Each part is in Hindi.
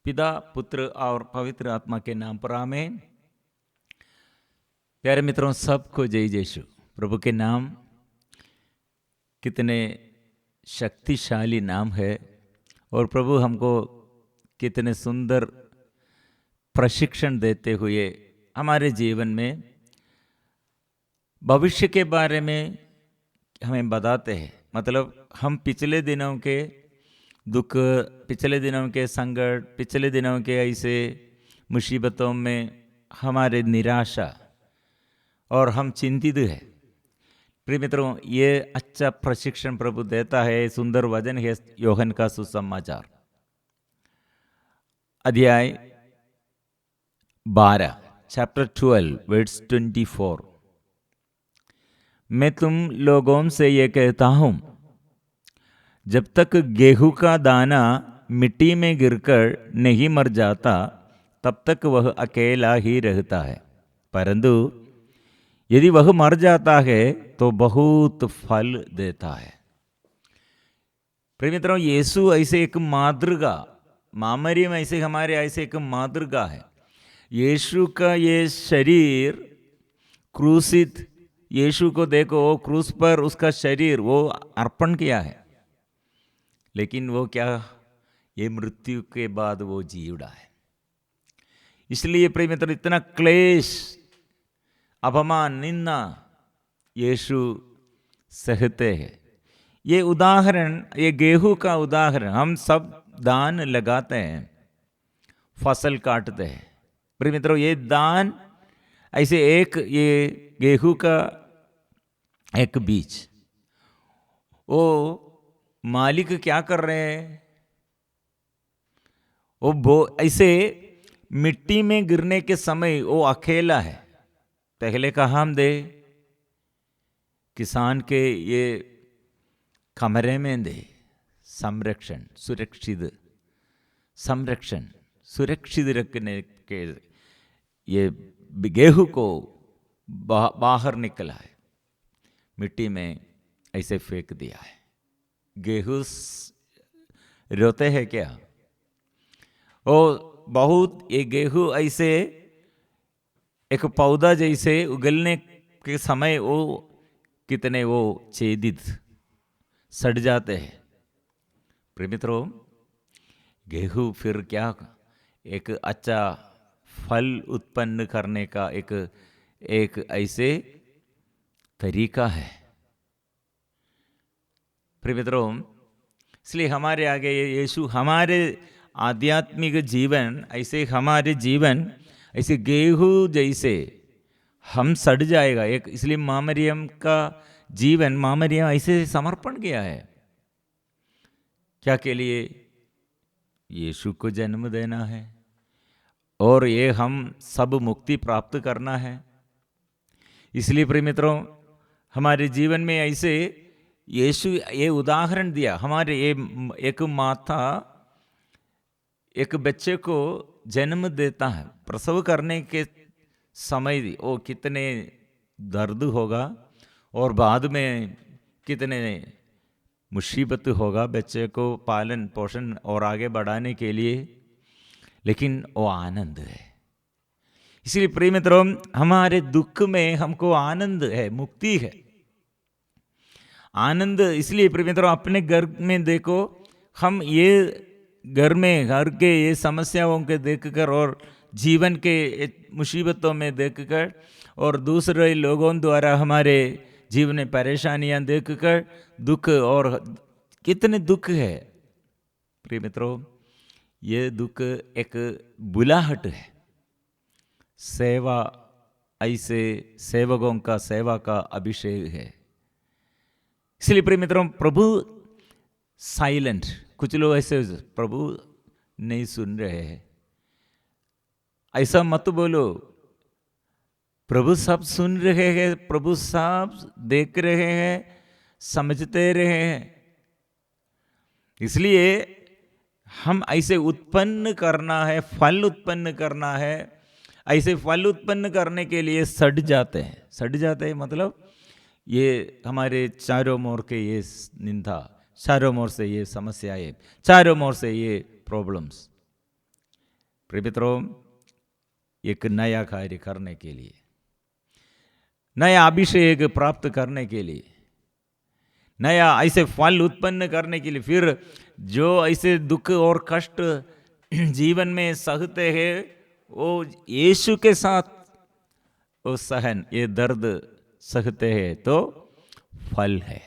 पिता पुत्र और पवित्र आत्मा के नाम पर आमीन। प्यारे मित्रों, सबको जय यीशु। प्रभु के नाम कितने शक्तिशाली नाम है और प्रभु हमको कितने सुंदर प्रशिक्षण देते हुए हमारे जीवन में भविष्य के बारे में हमें बताते हैं। मतलब हम पिछले दिनों के दुख, पिछले दिनों के संकट, पिछले दिनों के ऐसे मुसीबतों में हमारे निराशा और हम चिंतित हैं। प्रिय मित्रों, ये अच्छा प्रशिक्षण प्रभु देता है। सुंदर वचन है यूहन्ना का सुसमाचार, अध्याय 12, चैप्टर 12, वर्स 24। मैं तुम लोगों से ये कहता हूँ, जब तक गेहूं का दाना मिट्टी में गिरकर नहीं मर जाता तब तक वह अकेला ही रहता है, परंतु यदि वह मर जाता है तो बहुत फल देता है। प्रिय मित्रों, यीशु ऐसे एक मातृका, मामरियम ऐसे हमारे ऐसे एक मातृका है। यीशु का ये शरीर क्रूसित, यीशु को देखो, क्रूस पर उसका शरीर वो अर्पण किया है, लेकिन वो क्या, ये मृत्यु के बाद वो जी उड़ा है। इसलिए प्रिय मित्र, इतना क्लेश, अपमान, निंदा यीशु सहते हैं। ये उदाहरण, ये गेहूं का उदाहरण, हम सब दान लगाते हैं, फसल काटते हैं। प्रिय मित्रों, ये दान ऐसे एक, ये गेहूं का एक बीज, वो मालिक क्या कर रहे हैं, वो ऐसे मिट्टी में गिरने के समय वो अकेला है। पहले कहा हम दे किसान के ये कमरे में दे संरक्षण, सुरक्षित रखने के ये गेहूं को बाहर निकला है, मिट्टी में ऐसे फेंक दिया है। गेहूं रोते हैं क्या? वो बहुत, ये गेहूं ऐसे एक पौधा जैसे उगलने के समय वो कितने वो छेदित सड़ जाते हैं। प्रिय मित्रों, गेहूं फिर क्या एक अच्छा फल उत्पन्न करने का एक ऐसे तरीका है। प्रिय मित्रों, इसलिए हमारे आगे यीशु, हमारे आध्यात्मिक जीवन ऐसे, हमारे जीवन ऐसे गेहूं जैसे हम सड़ जाएगा एक। इसलिए मामरियम का जीवन, मामरियम ऐसे समर्पण किया है, क्या के लिए? यीशु को जन्म देना है और ये हम सब मुक्ति प्राप्त करना है। इसलिए प्रिय मित्रों, हमारे जीवन में ऐसे यीशु ये उदाहरण दिया। हमारे ये एक माता एक बच्चे को जन्म देता है, प्रसव करने के समय वो कितने दर्द होगा और बाद में कितने मुसीबत होगा बच्चे को पालन पोषण और आगे बढ़ाने के लिए, लेकिन वो आनंद है। इसलिए प्रिय मित्रों, हमारे दुख में हमको आनंद है, मुक्ति है, आनंद। इसलिए प्रिय मित्रों, अपने घर में देखो, हम ये घर के ये समस्याओं के देखकर और जीवन के मुसीबतों में देखकर और दूसरे लोगों द्वारा हमारे जीवन में परेशानियां देखकर दुख, और कितने दुख है प्रिय मित्रों, ये दुख एक बुलाहट है। सेवा, ऐसे सेवकों का सेवा का अभिषेक है। इसलिए प्रिय मित्रों, प्रभु साइलेंट, कुछ लोग ऐसे प्रभु नहीं सुन रहे हैं, ऐसा मत बोलो। प्रभु सब सुन रहे हैं, प्रभु सब देख रहे हैं, समझते रहे हैं। इसलिए हम ऐसे उत्पन्न करना है, फल उत्पन्न करना है। ऐसे फल उत्पन्न करने के लिए सड़ जाते हैं मतलब ये हमारे चारों ओर के ये निंदा, चारों ओर से ये समस्याएं, चारों ओर से ये प्रॉब्लम्स, प्रिय मित्रों, एक नया कार्य करने के लिए, नया अभिषेक प्राप्त करने के लिए, नया ऐसे फल उत्पन्न करने के लिए, फिर जो ऐसे दुख और कष्ट जीवन में सहते हैं वो यीशु के साथ वो सहन, ये दर्द सहते हैं तो फल है,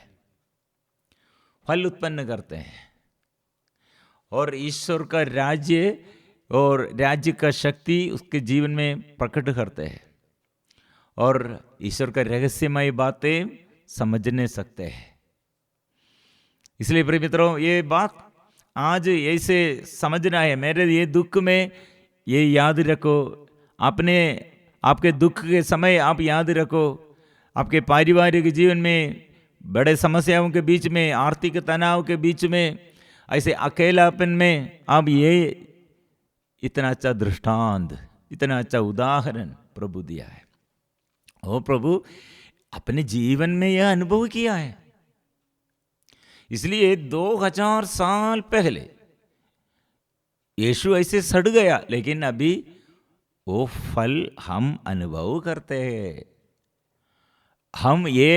फल उत्पन्न करते हैं और ईश्वर का राज्य और राज्य का शक्ति उसके जीवन में प्रकट करते हैं और ईश्वर का रहस्यमय बातें समझने सकते हैं। इसलिए प्रिय मित्रों, ये बात आज ऐसे समझना है। मेरे ये दुख में ये याद रखो, आपके दुख के समय आप याद रखो, आपके पारिवारिक जीवन में बड़े समस्याओं के बीच में, आर्थिक तनाव के बीच में, ऐसे अकेलापन में आप ये इतना अच्छा दृष्टांत, इतना अच्छा उदाहरण प्रभु दिया है। ओ प्रभु अपने जीवन में यह अनुभव किया है। इसलिए 2000 साल पहले यीशु ऐसे सड़ गया, लेकिन अभी वो फल हम अनुभव करते हैं। हम ये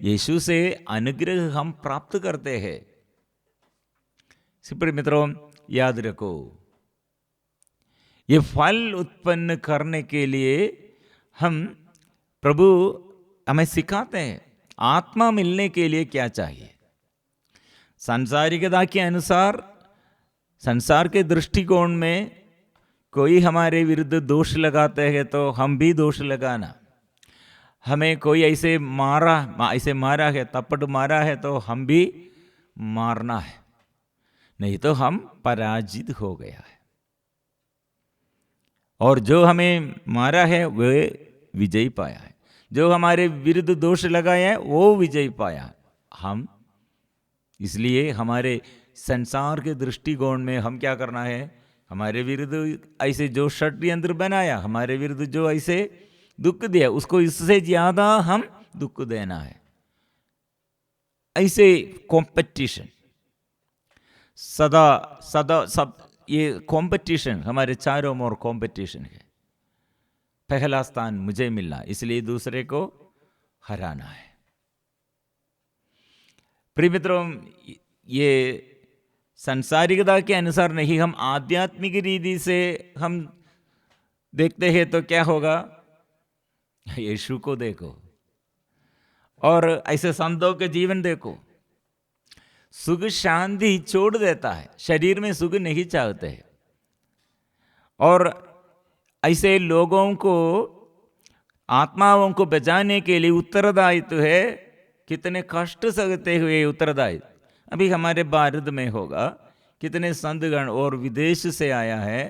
यीशु से अनुग्रह हम प्राप्त करते हैं। प्रिय मित्रों, याद रखो, ये फल उत्पन्न करने के लिए प्रभु हमें सिखाते हैं। आत्मा मिलने के लिए क्या चाहिए? सांसारिकता के अनुसार, संसार के दृष्टिकोण में कोई हमारे विरुद्ध दोष लगाते हैं तो हम भी दोष लगाना। हमें कोई ऐसे मारा है, तपड़ मारा है तो हम भी मारना है, नहीं तो हम पराजित हो गया है। और जो हमें मारा है वह विजय पाया है, जो हमारे विरुद्ध दोष लगाया है वो विजय पाया हम। इसलिए हमारे संसार के दृष्टिकोण में हम क्या करना है? हमारे विरुद्ध ऐसे जो षड्यंत्र बनाया, हमारे विरुद्ध जो ऐसे दुख दिया, उसको इससे ज्यादा हम दुख देना है। ऐसे कंपटीशन सदा सब ये कंपटीशन, हमारे चारों ओर कंपटीशन है। पहला स्थान मुझे मिलना, इसलिए दूसरे को हराना है। प्रिय मित्रों, ये संसारिकता के अनुसार नहीं, हम आध्यात्मिक रीति से हम देखते हैं तो क्या होगा? यीशु को देखो और ऐसे संतों के जीवन देखो। सुख शांति छोड़ देता है, शरीर में सुख नहीं चाहते हैं। और ऐसे लोगों को, आत्माओं को बचाने के लिए उत्तरदायित्व है। कितने कष्ट सहते हुए उत्तरदायित्व अभी हमारे भारत में होगा। कितने संतगण और विदेश से आया है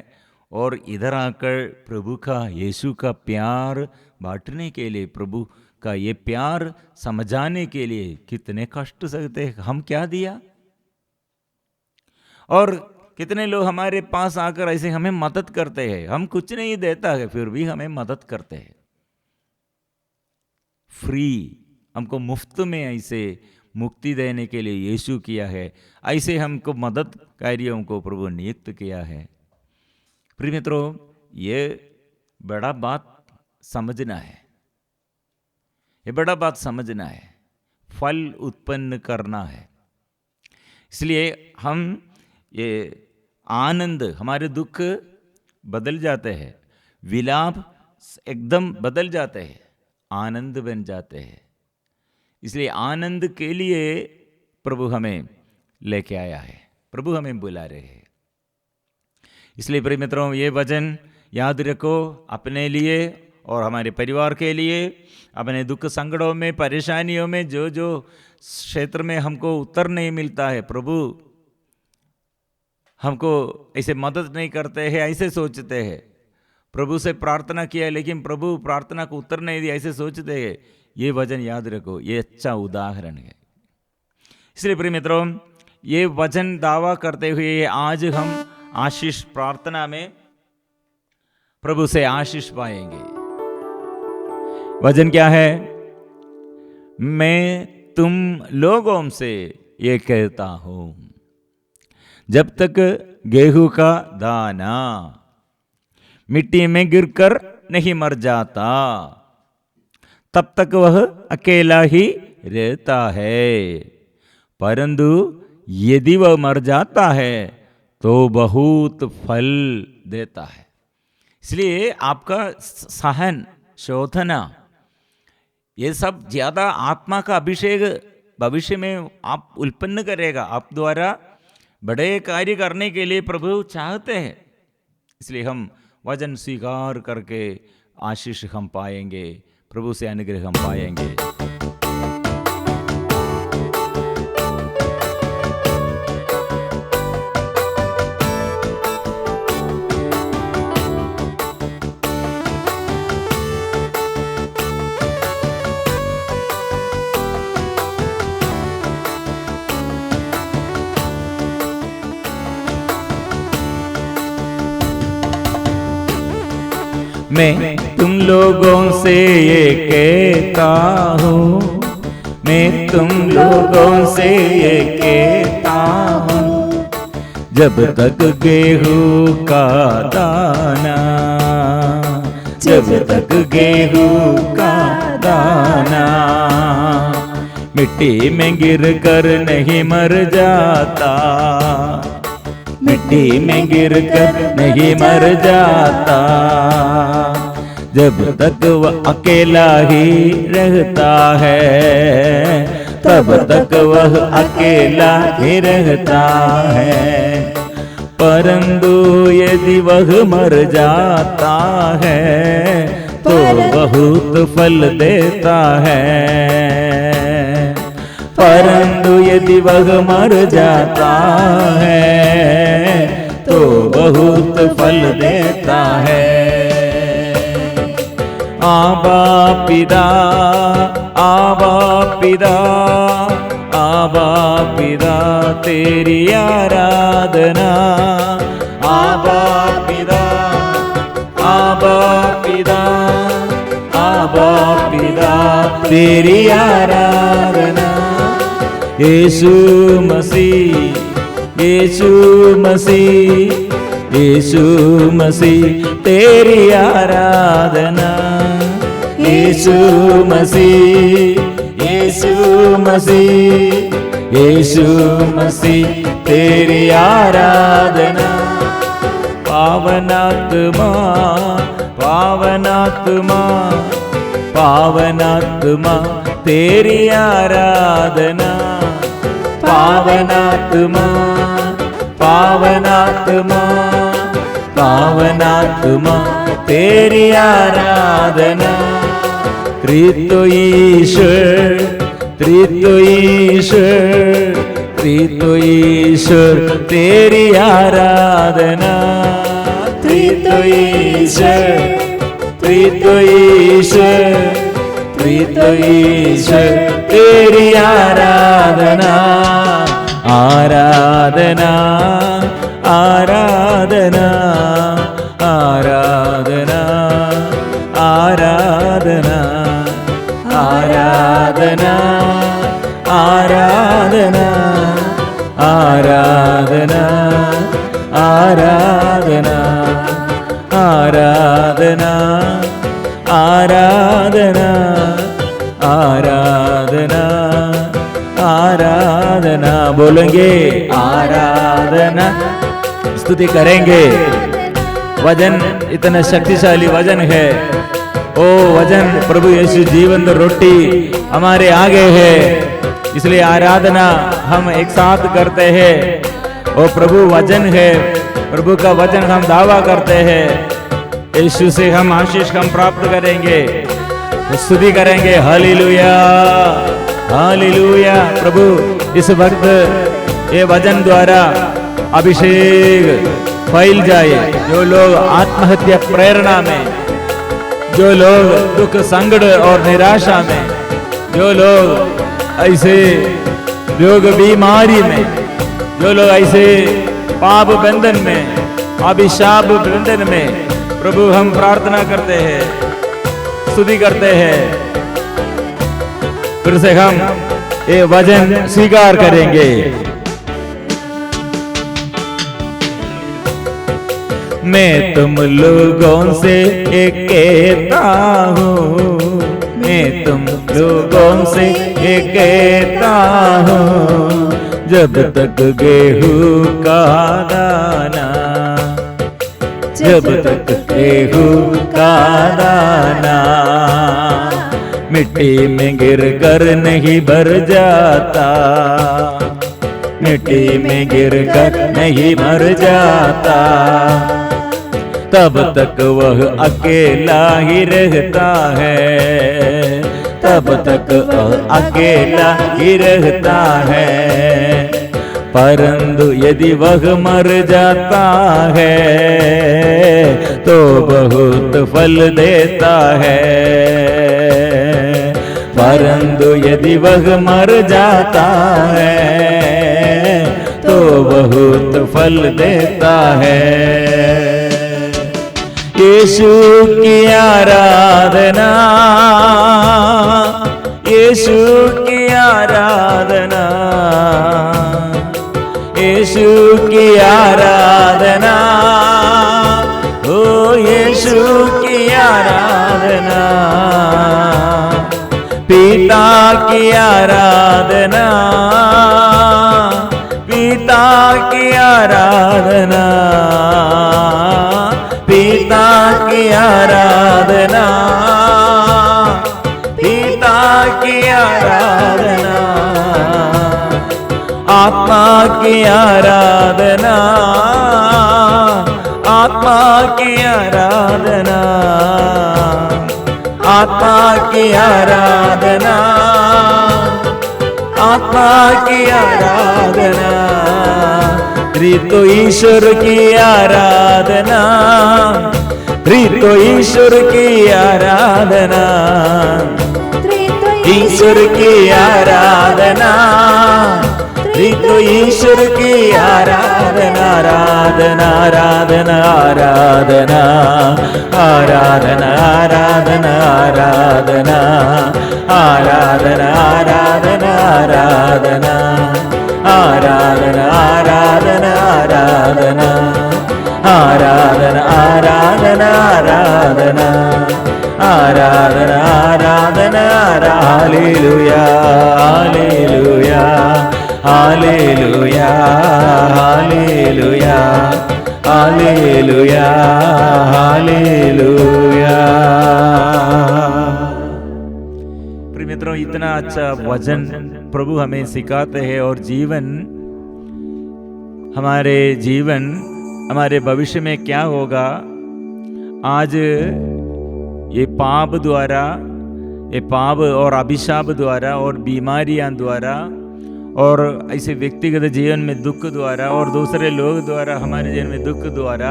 और इधर आकर प्रभु का, यीशु का प्यार बांटने के लिए, प्रभु का ये प्यार समझाने के लिए कितने कष्ट सहते हैं। हम क्या दिया? और कितने लोग हमारे पास आकर ऐसे हमें मदद करते हैं। हम कुछ नहीं देता है फिर भी हमें मदद करते हैं। फ्री, हमको मुफ्त में ऐसे मुक्ति देने के लिए यीशु किया है। ऐसे हमको मदद कार्यों को प्रभु नियुक्त किया है। प्रिय मित्रों, ये बड़ा बात समझना है, ये बड़ा बात समझना है। फल उत्पन्न करना है। इसलिए हम ये आनंद, हमारे दुख बदल जाते हैं, विलाप एकदम बदल जाते हैं, आनंद बन जाते हैं। इसलिए आनंद के लिए प्रभु हमें लेके आया है, प्रभु हमें बुला रहे हैं। इसलिए प्रिय मित्रों, ये वचन याद रखो अपने लिए और हमारे परिवार के लिए। अपने दुख संकटों में, परेशानियों में, जो जो क्षेत्र में हमको उत्तर नहीं मिलता है, प्रभु हमको ऐसे मदद नहीं करते हैं, ऐसे सोचते हैं। प्रभु से प्रार्थना किया लेकिन प्रभु प्रार्थना को उत्तर नहीं दिया, ऐसे सोचते हैं। ये वचन याद रखो, ये अच्छा उदाहरण है। इसलिए प्रिय मित्रों, ये वचन दावा करते हुए आज हम आशीष प्रार्थना में प्रभु से आशीष पाएंगे। वचन क्या है? मैं तुम लोगों से ये कहता हूं, जब तक गेहूं का दाना मिट्टी में गिरकर नहीं मर जाता, तब तक वह अकेला ही रहता है। परंतु यदि वह मर जाता है तो बहुत फल देता है। इसलिए आपका सहन, शोधना, ये सब ज्यादा आत्मा का अभिषेक भविष्य में आप उत्पन्न करेगा। आप द्वारा बड़े कार्य करने के लिए प्रभु चाहते हैं। इसलिए हम वचन स्वीकार करके आशीष हम पाएंगे, प्रभु से अनुग्रह हम पाएंगे। मैं तुम लोगों से ये कहता हूँ, मैं तुम लोगों से ये कहता हूँ, जब तक गेहूं का दाना, जब तक गेहूं का दाना मिट्टी में गिर कर नहीं मर जाता, मिट्टी में गिर कर नहीं मर जाता, जब तक वह अकेला ही रहता है, तब तक वह अकेला ही रहता है। परंतु यदि वह मर जाता है तो बहुत फल देता है। परंतु यदि वह मर जाता है तो बहुत फल देता है। आबा पिता, आबा पिता, आबा पिता तेरी आराधना, आबा पिता, आबा पिता, आबा पिता तेरी आराधना। यीशु मसीह, यीशु मसीह, यीशु मसीह तेरी आराधना। यीशु मसीह, यीशु मसीह, यीशु मसीह तेरी आराधना। पावनात्मा, पावनात्मा, पावनात्मा तेरी आराधना। पावनात्मा, पावनात्मा, पावनात्मा तेरी आराधना। त्रित्व ईश्वर, त्रित्व ईश्वर, त्रित्व ईश्वर तेरी आराधना। त्रित्व ईश्वर, त्रित्व ईश्वर, त्रित्व ईश्वर तेरी आराधना। आराधना, आराधना, आराधना, आराधना, आराधना, आराधना, आराधना, आराधना, आराधना, आराधना, आराधना, आराधना बोलेंगे आराधना, स्तुति करेंगे। वजन इतना शक्तिशाली वजन है। ओ वजन प्रभु यीशु जीवन रोटी हमारे आगे है, इसलिए आराधना हम एक साथ करते हैं। ओ प्रभु वजन है, प्रभु का वचन हम दावा करते हैं। यीशु से हम आशीष हम प्राप्त करेंगे, स्तुति करेंगे। Hallelujah, hallelujah. प्रभु इस वक्त ये वचन द्वारा अभिषेक फैल जाए। जो लोग आत्महत्या प्रेरणा में, जो लोग दुख संकट और निराशा में, जो लोग ऐसे रोग बीमारी में, जो लोग ऐसे पाप बंधन में, अभिशाप बंधन में, प्रभु हम प्रार्थना करते हैं, स्तुति करते हैं। फिर से हम ये वचन स्वीकार करेंगे। मैं तुम लोगों से ये कहता हूँ, मैं तुम लोगों से ये कहता हूँ, जब तक गेहूं का दाना, जब तक गेहूं का दाना मिट्टी में गिर कर नहीं भर जाता, मिट्टी में गिर कर नहीं मर जाता, तब तक वह अकेला ही रहता है, तब तक वह अकेला ही रहता है। परंतु यदि वह मर जाता है तो बहुत फल देता है, परंतु यदि वह मर जाता है तो बहुत फल देता है। यीशु की आराधना, यीशु की आराधना, यीशु की आराधना, ओ यीशु की आराधना, पिता की आराधना, पिता की आराधना, पिता की आराधना, पिता की आराधना, आत्मा की आराधना, आत्मा की आराधना, आत्मा की आराधना, आत्मा की आराधना, त्रितो ईश्वर की आराधना, त्रितो ईश्वर की आराधना, ईश्वर की आराधना, त्रितो ईश्वर की आराधना, आराधना आराधना आराधना आराधना आराधना आराधना आराधना आराधना आराधना आराधना आराधना आराधना आराधना आराधना आराधना आराधना आराधना, hallelujah hallelujah hallelujah hallelujah hallelujah hallelujah. प्रिय मित्रों, इतना अच्छा वचन प्रभु हमें सिखाते हैं और जीवन हमारे भविष्य में क्या होगा। आज ये पाप द्वारा, ये पाप और अभिशाप द्वारा और बीमारियां द्वारा और ऐसे व्यक्तिगत जीवन में दुख द्वारा और दूसरे लोग द्वारा हमारे जीवन में दुख द्वारा,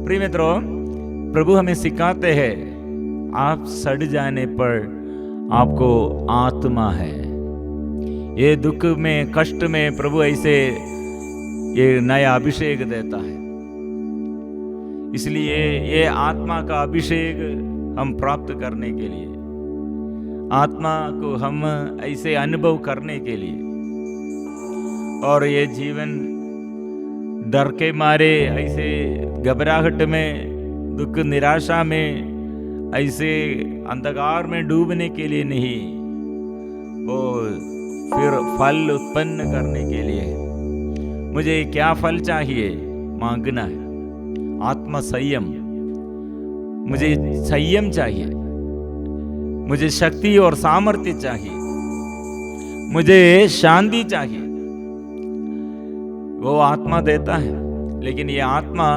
प्रिय मित्रों, प्रभु हमें सिखाते हैं आप सड़ जाने पर आपको आत्मा है। ये दुख में, कष्ट में प्रभु ऐसे ये नया अभिषेक देता है। इसलिए ये आत्मा का अभिषेक हम प्राप्त करने के लिए, आत्मा को हम ऐसे अनुभव करने के लिए, और ये जीवन डर के मारे ऐसे घबराहट में, दुख निराशा में, ऐसे अंधकार में डूबने के लिए नहीं, वो फिर फल उत्पन्न करने के लिए। मुझे क्या फल चाहिए? मांगना है। आत्मा संयम, मुझे संयम चाहिए, मुझे शक्ति और सामर्थ्य चाहिए, मुझे शांति चाहिए। वो आत्मा देता है, लेकिन ये आत्मा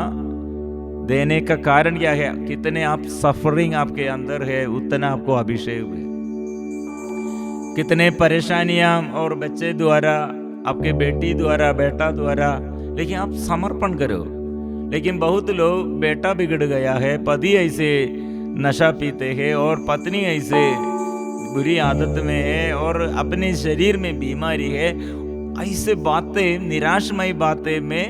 देने का कारण क्या है? कितने आप सफरिंग आपके अंदर है, उतना आपको अभिषेक है। कितने परेशानियां और बच्चे द्वारा, आपके बेटी द्वारा, बेटा द्वारा, लेकिन आप समर्पण करो। लेकिन बहुत लोग, बेटा बिगड़ गया है, पति ऐसे नशा पीते हैं और पत्नी ऐसे बुरी आदत में है और अपने शरीर में बीमारी है, ऐसे बातें, निराशमय बातें में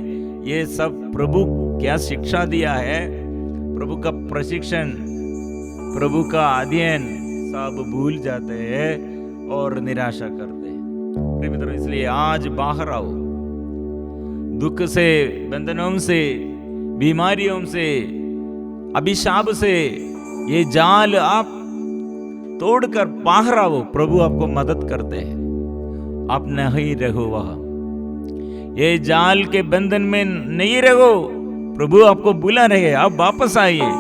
ये सब प्रभु क्या शिक्षा दिया है, प्रभु का प्रशिक्षण, प्रभु का अध्ययन सब भूल जाते हैं और निराशा करते हैं। प्रिय मित्रों, इसलिए आज बाहर आओ, दुख से, बंधनों से, बीमारियों से, अभिशाप से ये जाल आप तोड़कर बाहर आओ। प्रभु आपको मदद करते हैं। आप नहीं रहो वहां, ये जाल के बंधन में नहीं रहो। प्रभु आपको बुला रहे, आप वापस आइए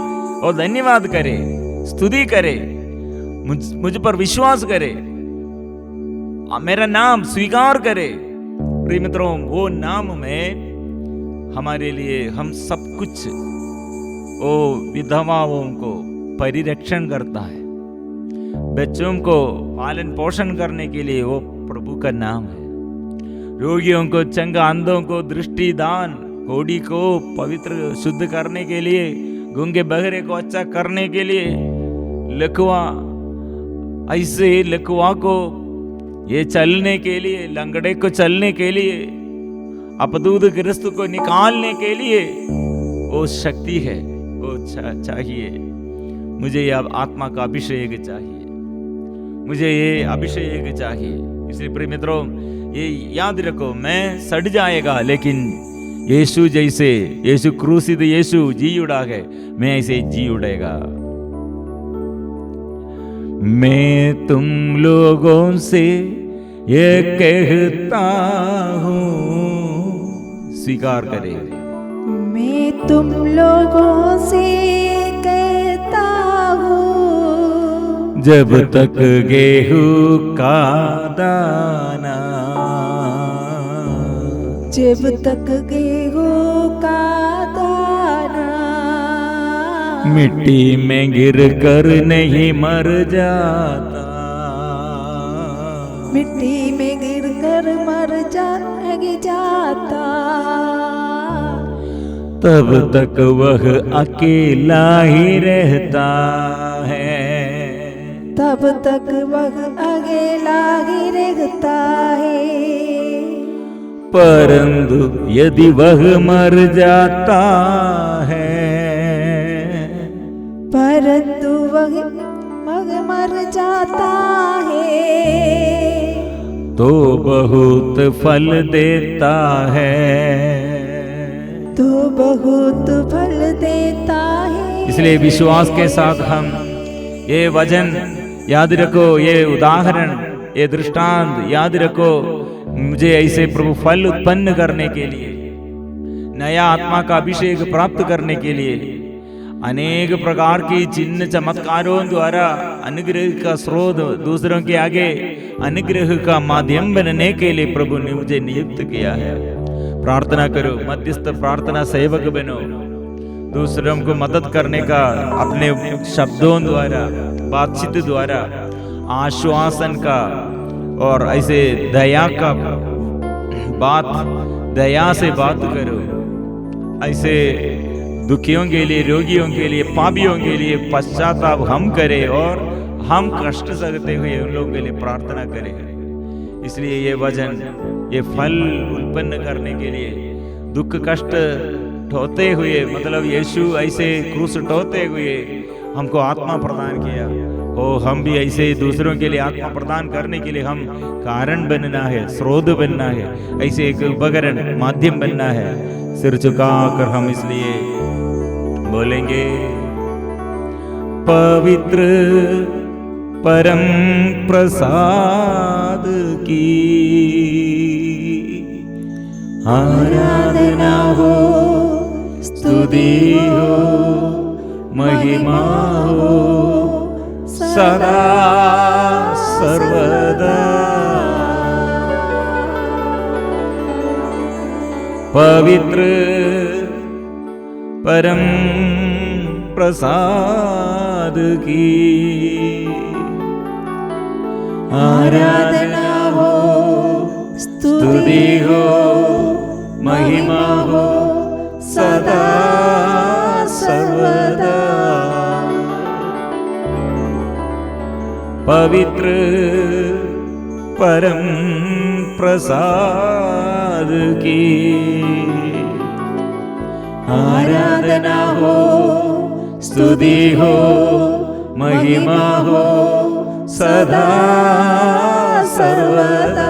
और धन्यवाद करें, स्तुति करें, मुझ पर विश्वास करें, मेरा नाम स्वीकार करें। प्रिय मित्रों, वो नाम में हमारे लिए हम सब कुछ, वो विधवाओं को परिरक्षण करता है, बच्चों को पालन पोषण करने के लिए वो प्रभु का नाम है। रोगियों को चंगा, अंधों को दृष्टि दान, कोढ़ी को पवित्र शुद्ध करने के लिए, गूंगे बहरे को अच्छा करने के लिए, लकवा, ऐसे लकवा को ये चलने के लिए, लंगड़े को चलने के लिए, अपदूत ग्रस्त को निकालने के लिए वो शक्ति है, वो चाहिए। मुझे ये आत्मा का अभिषेक चाहिए, मुझे ये अभिषेक चाहिए। इसलिए प्रिय मित्रों, ये याद रखो, मैं सड़ जाएगा लेकिन यीशु जैसे, यीशु क्रूसित यीशु जी उड़ा है, मैं ऐसे जी उड़ेगा। मैं तुम लोगों से ये कहता हूँ, स्वीकार करें। मैं तुम लोगों से कहता हूँ, जब तक गेहूं का दाना, जब तक गेहूं का दाना मिट्टी में गिर कर नहीं मर जाता, मिट्टी में गिर कर मर जाता, तब तक वह अकेला ही रहता है, तब तक वह अकेला ही रहता है। परंतु यदि वह मर जाता है, परंतु वह मर जाता है, तो बहुत फल देता है, तो बहुत फल देता है। इसलिए विश्वास के साथ हम ये वचन याद रखो, ये उदाहरण, ये दृष्टांत याद रखो। मुझे ऐसे प्रभु फल उत्पन्न करने के लिए, नया आत्मा का अभिषेक प्राप्त करने के लिए, अनेक प्रकार की चिन्ह चमत्कारों द्वारा अनुग्रह का स्रोत, दूसरों के आगे अनुग्रह का माध्यम बनने के लिए प्रभु ने मुझे नियुक्त किया है। प्रार्थना करो, मध्यस्थ प्रार्थना सेवक बनो, दूसरों को मदद करने का अपने शब्दों द्वारा, बातचीत द्वारा, आश्वासन का और ऐसे दया का बात, दया से बात करो। ऐसे दुखियों के लिए, रोगियों के लिए, पापियों के लिए पश्चाताप हम करें और हम कष्ट सहते हुए उन लोगों के लिए प्रार्थना करें। इसलिए ये वचन, ये फल उत्पन्न करने के लिए, दुख कष्ट ढोते हुए, मतलब यीशु ऐसे क्रूस ढोते हुए हमको आत्मा प्रदान किया, और हम भी ऐसे दूसरों के लिए आत्मा प्रदान करने के लिए हम कारण बनना है, स्रोत बनना है, ऐसे एक उपकरण, माध्यम बनना है। सिर झुकाकर हम इसलिए बोलेंगे, पवित्र परम प्रसाद की आराधना हो, स्तुति हो, महिमा हो सदा सर्वदा। पवित्र परम प्रसाद की आराधना हो, स्तुति हो, महिमा हो सदा सर्वदा। पवित्र परम प्रसाद की आराधना हो, स्तुति हो, महिमा हो सदा सर्वदा।